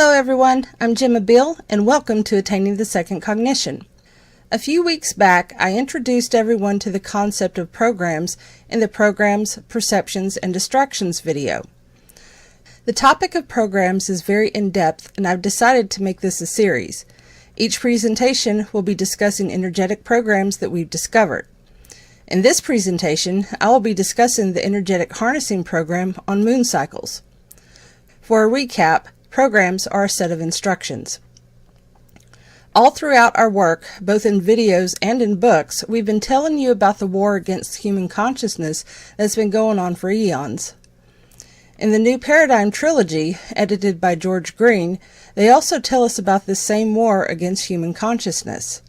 Hello everyone, I'm Gemma Beall, and welcome to Attaining the Second Cognition. A few weeks back, I introduced everyone to the concept of programs in the Programs, Perceptions, and Distractions video. The topic of programs is very in-depth, and I've decided to make this a series. Each presentation will be discussing energetic programs that we've discovered. In this presentation, I will be discussing the energetic harnessing program on moon cycles. For a recap, programs are a set of instructions. All throughout our work, both in videos and in books, we've been telling you about the war against human consciousness that's been going on for eons. In the New Paradigm trilogy, edited by George Green, they also tell us about this same war against human consciousness.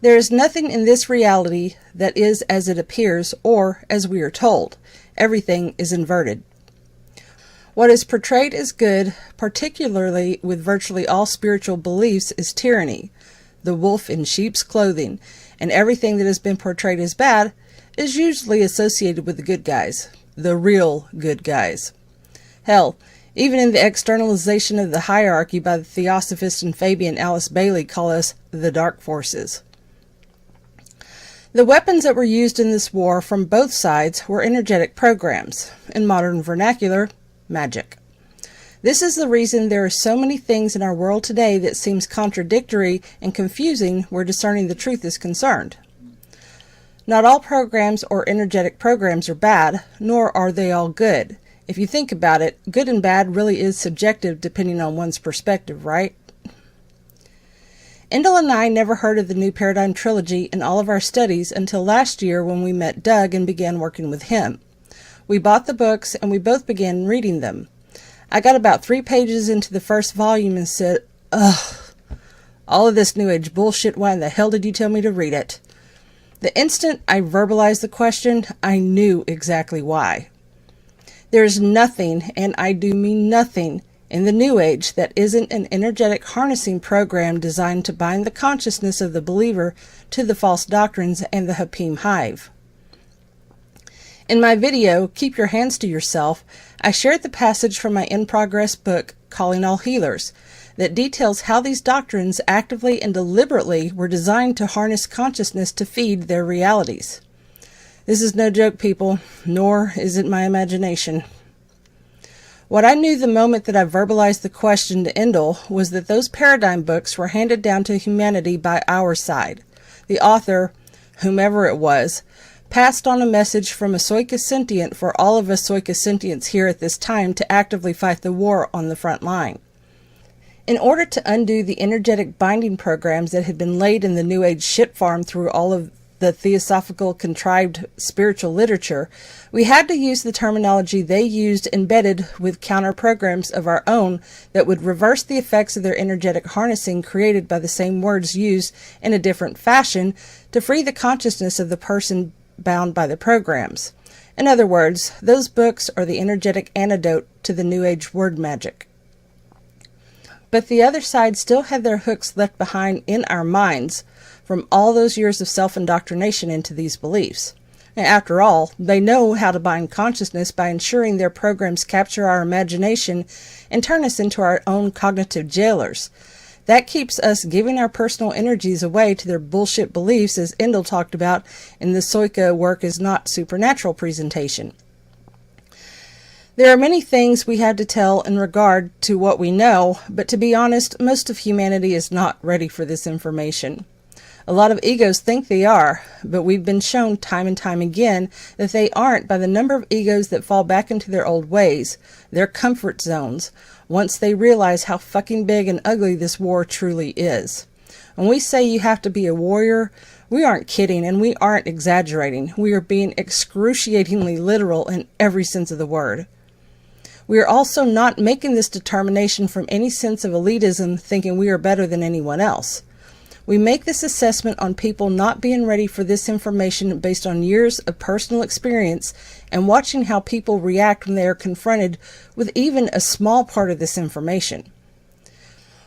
There is nothing in this reality that is as it appears or as we are told. Everything is inverted. What is portrayed as good, particularly with virtually all spiritual beliefs, is tyranny, the wolf in sheep's clothing, and everything that has been portrayed as bad is usually associated with the good guys, the real good guys. Hell, even in the externalization of the hierarchy by the Theosophist and Fabian Alice Bailey call us the dark forces. The weapons that were used in this war from both sides were energetic programs, in modern vernacular, magic. This is the reason there are so many things in our world today that seems contradictory and confusing where discerning the truth is concerned. Not all programs or energetic programs are bad, nor are they all good. If you think about it, good and bad really is subjective depending on one's perspective, right? Endel and I never heard of the New Paradigm trilogy in all of our studies until last year when we met Doug and began working with him. We bought the books and we both began reading them. I got about 3 pages into the first volume and said, ugh, all of this New Age bullshit, why in the hell did you tell me to read it? The instant I verbalized the question, I knew exactly why. There is nothing, and I do mean nothing, in the New Age that isn't an energetic harnessing program designed to bind the consciousness of the believer to the false doctrines and the Hapim hive. In my video, Keep Your Hands to Yourself, I shared the passage from my in-progress book, Calling All Healers, that details how these doctrines actively and deliberately were designed to harness consciousness to feed their realities. This is no joke, people, nor is it my imagination. What I knew the moment that I verbalized the question to Endel was that those paradigm books were handed down to humanity by our side. The author, whomever it was, passed on a message from a Soika sentient for all of us Soika sentients here at this time to actively fight the war on the front line. In order to undo the energetic binding programs that had been laid in the New Age shit farm through all of the theosophical contrived spiritual literature, we had to use the terminology they used embedded with counter programs of our own that would reverse the effects of their energetic harnessing created by the same words used in a different fashion to free the consciousness of the person bound by the programs. In other words, those books are the energetic antidote to the New Age word magic. But the other side still had their hooks left behind in our minds from all those years of self-indoctrination into these beliefs. And after all, they know how to bind consciousness by ensuring their programs capture our imagination and turn us into our own cognitive jailers. That keeps us giving our personal energies away to their bullshit beliefs, as Endel talked about in the Soika Work is Not Supernatural presentation. There are many things we have to tell in regard to what we know, but to be honest, most of humanity is not ready for this information. A lot of egos think they are, but we've been shown time and time again that they aren't by the number of egos that fall back into their old ways, their comfort zones, once they realize how fucking big and ugly this war truly is. When we say you have to be a warrior, we aren't kidding and we aren't exaggerating. We are being excruciatingly literal in every sense of the word. We are also not making this determination from any sense of elitism, thinking we are better than anyone else. We make this assessment on people not being ready for this information based on years of personal experience and watching how people react when they are confronted with even a small part of this information.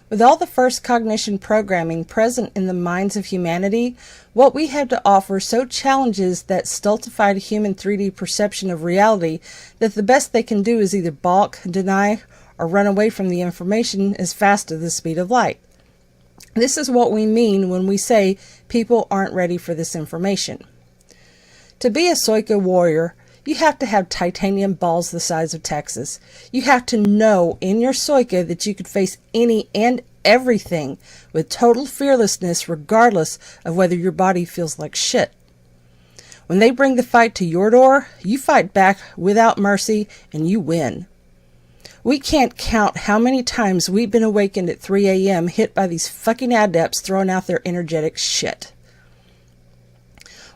With all the first cognition programming present in the minds of humanity, what we have to offer so challenges that stultified human 3D perception of reality that the best they can do is either balk, deny, or run away from the information as fast as the speed of light. This is what we mean when we say people aren't ready for this information. To be a Soika warrior, you have to have titanium balls the size of Texas. You have to know in your Soika that you could face any and everything with total fearlessness regardless of whether your body feels like shit. When they bring the fight to your door, you fight back without mercy and you win. We can't count how many times we've been awakened at 3 a.m. hit by these fucking adepts throwing out their energetic shit.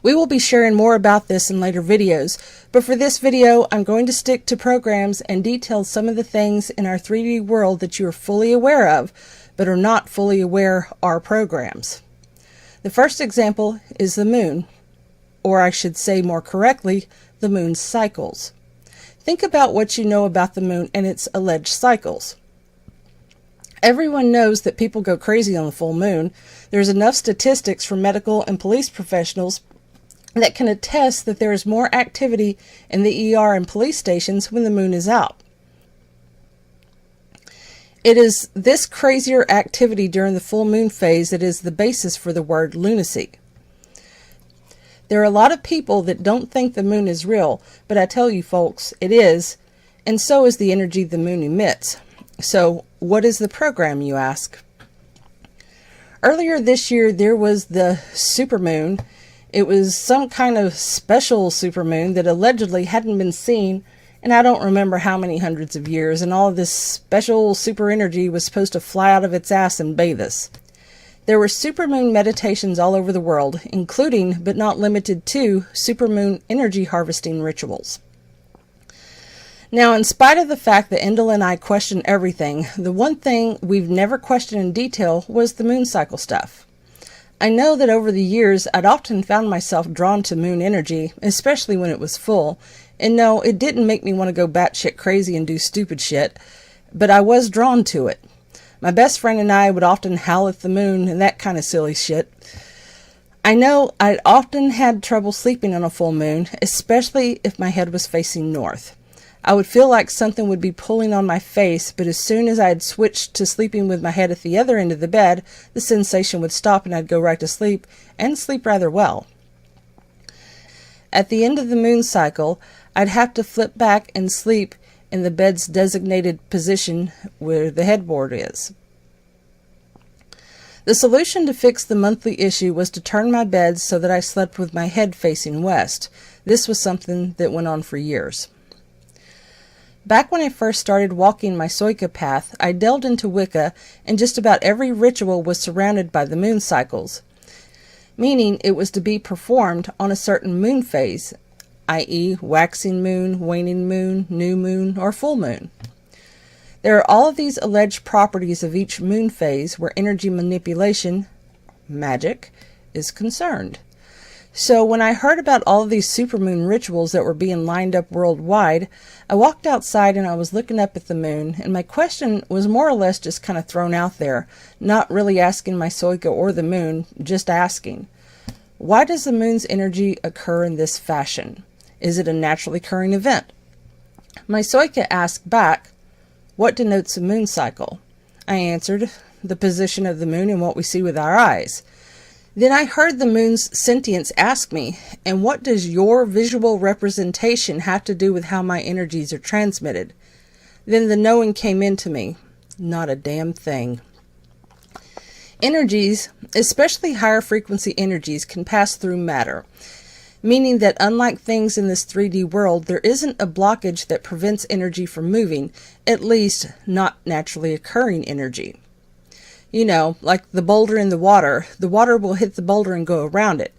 We will be sharing more about this in later videos, but for this video I'm going to stick to programs and detail some of the things in our 3D world that you are fully aware of, but are not fully aware are programs. The first example is the moon, or I should say more correctly, the moon's cycles. Think about what you know about the moon and its alleged cycles. Everyone knows that people go crazy on the full moon. There's enough statistics from medical and police professionals that can attest that there is more activity in the ER and police stations when the moon is out. It is this crazier activity during the full moon phase that is the basis for the word lunacy. There are a lot of people that don't think the moon is real, but I tell you folks, it is, and so is the energy the moon emits. So, what is the program, you ask? Earlier this year, there was the supermoon. It was some kind of special supermoon that allegedly hadn't been seen in I don't remember how many hundreds of years, and all of this special super energy was supposed to fly out of its ass and bathe us. There were supermoon meditations all over the world, including, but not limited to, supermoon energy harvesting rituals. Now, in spite of the fact that Endel and I question everything, the one thing we've never questioned in detail was the moon cycle stuff. I know that over the years, I'd often found myself drawn to moon energy, especially when it was full, and no, it didn't make me want to go batshit crazy and do stupid shit, but I was drawn to it. My best friend and I would often howl at the moon and that kind of silly shit. I know I'd often had trouble sleeping on a full moon, especially if my head was facing north. I would feel like something would be pulling on my face, but as soon as I had switched to sleeping with my head at the other end of the bed, the sensation would stop and I'd go right to sleep, and sleep rather well. At the end of the moon cycle, I'd have to flip back and sleep in the bed's designated position where the headboard is. The solution to fix the monthly issue was to turn my bed so that I slept with my head facing west. This was something that went on for years. Back when I first started walking my Soika path, I delved into Wicca, and just about every ritual was surrounded by the moon cycles, meaning it was to be performed on a certain moon phase, i.e. waxing moon, waning moon, new moon, or full moon. There are all of these alleged properties of each moon phase where energy manipulation, magic, is concerned. So when I heard about all of these supermoon rituals that were being lined up worldwide, I walked outside and I was looking up at the moon, and my question was more or less just kind of thrown out there, not really asking my Soika or the moon, just asking, why does the moon's energy occur in this fashion? Is it a naturally occurring event? My Soika asked back, what denotes a moon cycle? I answered, the position of the moon and what we see with our eyes. Then I heard the moon's sentience ask me, and what does your visual representation have to do with how my energies are transmitted? Then the knowing came into me. Not a damn thing. Energies, especially higher frequency energies, can pass through matter, meaning that unlike things in this 3D world, there isn't a blockage that prevents energy from moving, at least not naturally occurring energy. You know, like the boulder in the water will hit the boulder and go around it.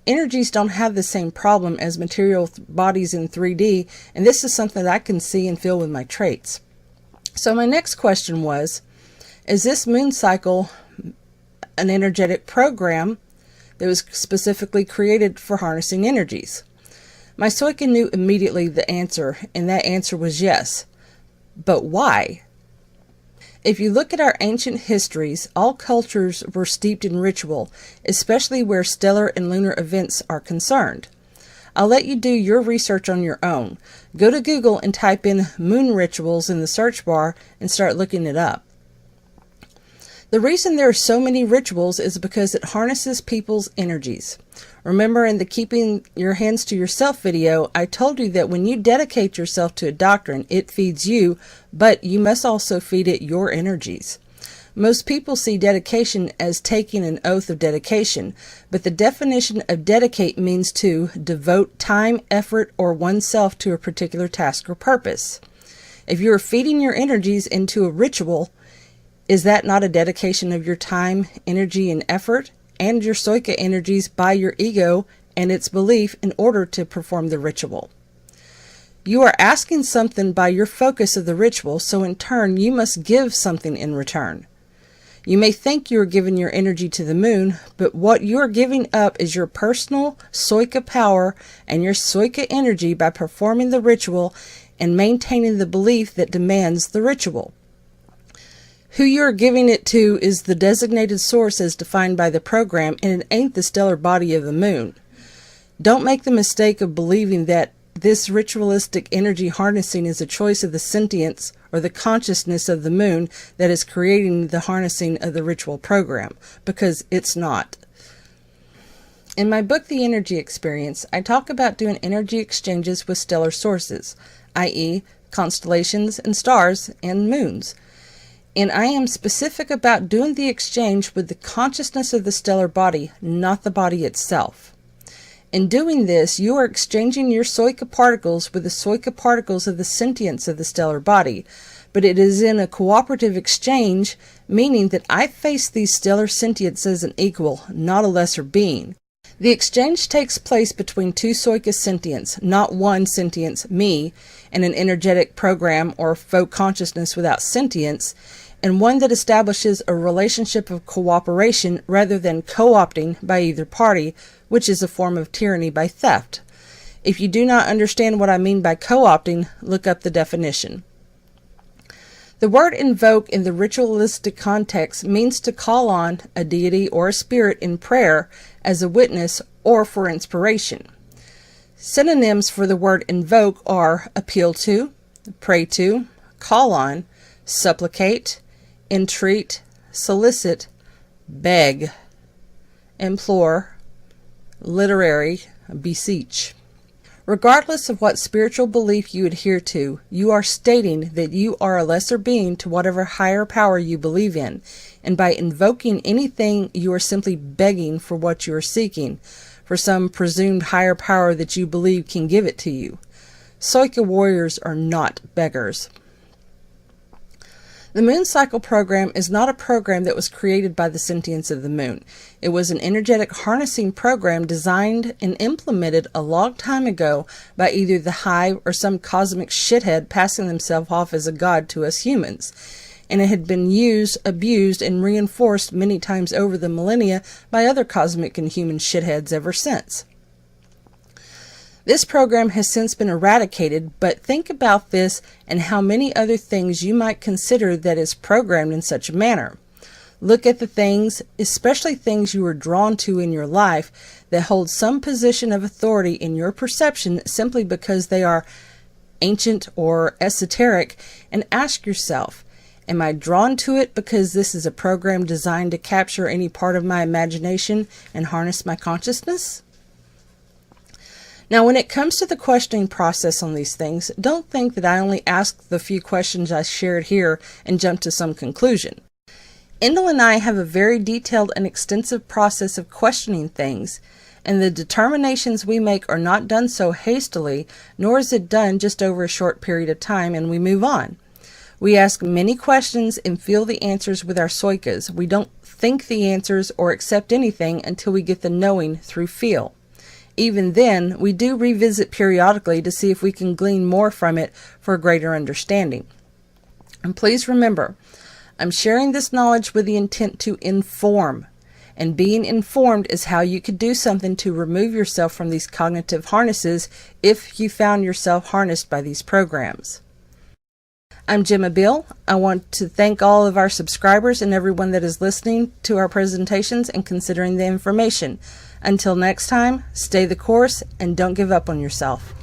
Energies don't have the same problem as material bodies in 3D, and this is something that I can see and feel with my traits. So my next question was, is this moon cycle an energetic program that was specifically created for harnessing energies? My Soika knew immediately the answer, and that answer was yes. But why? If you look at our ancient histories, all cultures were steeped in ritual, especially where stellar and lunar events are concerned. I'll let you do your research on your own. Go to Google and type in moon rituals in the search bar and start looking it up. The reason there are so many rituals is because it harnesses people's energies. Remember in the Keeping Your Hands to Yourself video, I told you that when you dedicate yourself to a doctrine, it feeds you, but you must also feed it your energies. Most people see dedication as taking an oath of dedication, but the definition of dedicate means to devote time, effort, or oneself to a particular task or purpose. If you are feeding your energies into a ritual, is that not a dedication of your time, energy, and effort, and your Soika energies by your ego and its belief in order to perform the ritual? You are asking something by your focus of the ritual, so in turn you must give something in return. You may think you are giving your energy to the moon, but what you are giving up is your personal Soika power and your Soika energy by performing the ritual and maintaining the belief that demands the ritual. Who you are giving it to is the designated source as defined by the program, and it ain't the stellar body of the moon. Don't make the mistake of believing that this ritualistic energy harnessing is a choice of the sentience or the consciousness of the moon that is creating the harnessing of the ritual program, because it's not. In my book, The Energy Experience, I talk about doing energy exchanges with stellar sources, i.e., constellations and stars and moons. And I am specific about doing the exchange with the consciousness of the stellar body, not the body itself. In doing this, you are exchanging your Soika particles with the Soika particles of the sentience of the stellar body, but it is in a cooperative exchange, meaning that I face these stellar sentients as an equal, not a lesser being. The exchange takes place between two Soika sentients, not one sentience, me, and an energetic program or folk consciousness without sentience, and one that establishes a relationship of cooperation rather than co-opting by either party, which is a form of tyranny by theft. If you do not understand what I mean by co-opting, look up the definition. The word invoke in the ritualistic context means to call on a deity or a spirit in prayer as a witness or for inspiration. Synonyms for the word invoke are appeal to, pray to, call on, supplicate, entreat, solicit, beg, implore, literary, beseech. Regardless of what spiritual belief you adhere to, you are stating that you are a lesser being to whatever higher power you believe in, and by invoking anything, you are simply begging for what you are seeking, for some presumed higher power that you believe can give it to you. Soika warriors are not beggars. The Moon Cycle program is not a program that was created by the sentience of the moon. It was an energetic harnessing program designed and implemented a long time ago by either the hive or some cosmic shithead passing themselves off as a god to us humans. And it had been used, abused, and reinforced many times over the millennia by other cosmic and human shitheads ever since. This program has since been eradicated, but think about this and how many other things you might consider that is programmed in such a manner. Look at the things, especially things you are drawn to in your life, that hold some position of authority in your perception simply because they are ancient or esoteric, and ask yourself, am I drawn to it because this is a program designed to capture any part of my imagination and harness my consciousness? Now, when it comes to the questioning process on these things, don't think that I only ask the few questions I shared here and jump to some conclusion. Endel and I have a very detailed and extensive process of questioning things, and the determinations we make are not done so hastily, nor is it done just over a short period of time and we move on. We ask many questions and feel the answers with our Soikas. We don't think the answers or accept anything until we get the knowing through feel. Even then, we do revisit periodically to see if we can glean more from it for a greater understanding. And please remember, I'm sharing this knowledge with the intent to inform. And being informed is how you could do something to remove yourself from these cognitive harnesses if you found yourself harnessed by these programs. I'm Gemma Beall. I want to thank all of our subscribers and everyone that is listening to our presentations and considering the information. Until next time, stay the course and don't give up on yourself.